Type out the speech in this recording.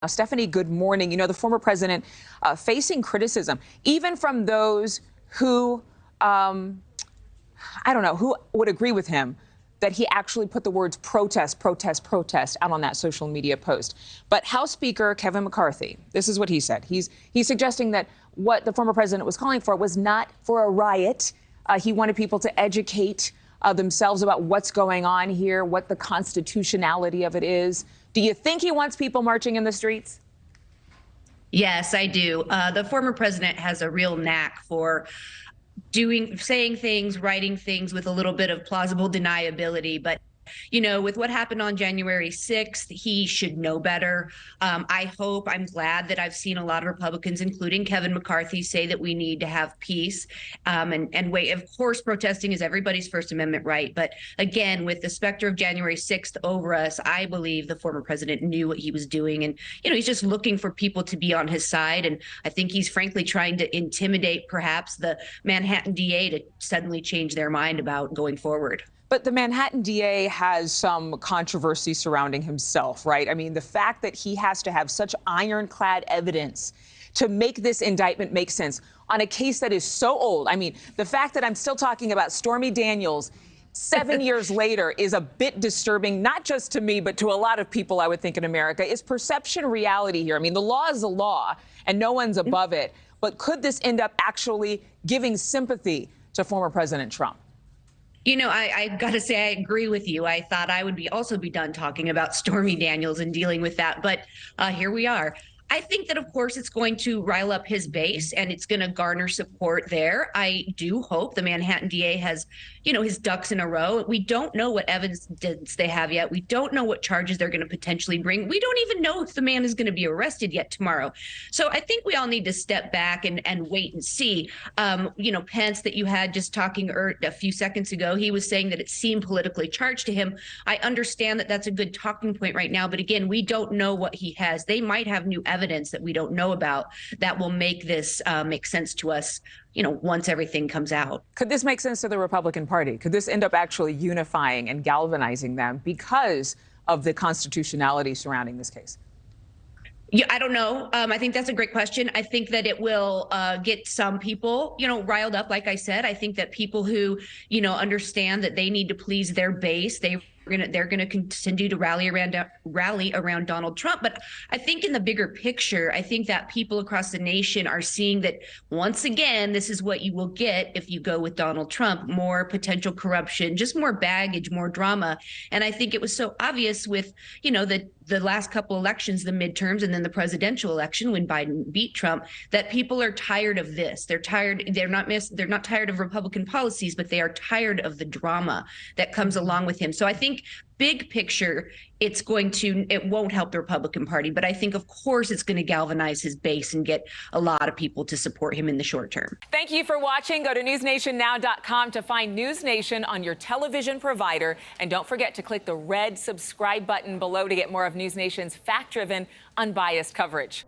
Stephanie, good morning. You know, the former president facing criticism, even from those who, I don't know, who would agree with him that he actually put the words protest, protest, protest out on that social media post. But House Speaker Kevin McCarthy, this is what he said. He's suggesting that what the former president was calling for was not for a riot. He wanted people to educate themselves about what's going on here, what the constitutionality of it is. Do you think he wants people marching in the streets? Yes, I do. The former president has a real knack for saying things, writing things with a little bit of plausible deniability. But, you know, with what happened on January 6th, he should know better. I'm glad that I've seen a lot of Republicans, including Kevin McCarthy, say that we need to have peace and wait. Of course, protesting is everybody's First Amendment right. But again, with the specter of January 6th over us, I believe the former president knew what he was doing. And, you know, he's just looking for people to be on his side. And I think he's frankly trying to intimidate perhaps the Manhattan DA to suddenly change their mind about going forward. But the Manhattan DA has some controversy surrounding himself, right? I mean, the fact that he has to have such ironclad evidence to make this indictment make sense on a case that is so old. I mean, the fact that I'm still talking about Stormy Daniels 7 years later is a bit disturbing, not just to me, but to a lot of people, I would think, in America. Is perception reality here? I mean, the law is the law and no one's above it. But could this end up actually giving sympathy to former President Trump? You know, I got to say, I agree with you. I thought I would also be done talking about Stormy Daniels and dealing with that. But here we are. I think that, of course, it's going to rile up his base and it's going to garner support there. I do hope the Manhattan DA has, you know, his ducks in a row. We don't know what evidence they have yet. We don't know what charges they're going to potentially bring. We don't even know if the man is going to be arrested yet tomorrow. So I think we all need to step back and wait and see. You know, Pence that you had just talking a few seconds ago, he was saying that it seemed politically charged to him. I understand that that's a good talking point right now. But again, we don't know what he has. They might have new evidence that we don't know about that will make this make sense to us, you know, once everything comes out. Could this make sense to the Republican Party? Could this end up actually unifying and galvanizing them because of the constitutionality surrounding this case? Yeah, I don't know. I think that's a great question. I think that it will get some people, you know, riled up. Like I said, I think that people who, you know, understand that they need to please their base, they're going to continue to rally around Donald Trump. But I think in the bigger picture, I think that people across the nation are seeing that once again, this is what you will get if you go with Donald Trump: more potential corruption, just more baggage, more drama. And I think it was so obvious with, you know, the last couple elections, the midterms, and then the presidential election when Biden beat Trump, that people are tired of this. They're tired. They're not tired of Republican policies, but they are tired of the drama that comes along with him. So I think big picture, it won't help the Republican Party. But I think, of course, it's going to galvanize his base and get a lot of people to support him in the short term. Thank you for watching. Go to newsnationnow.com to find NewsNation on your television provider. And don't forget to click the red subscribe button below to get more of NewsNation's fact-driven, unbiased coverage.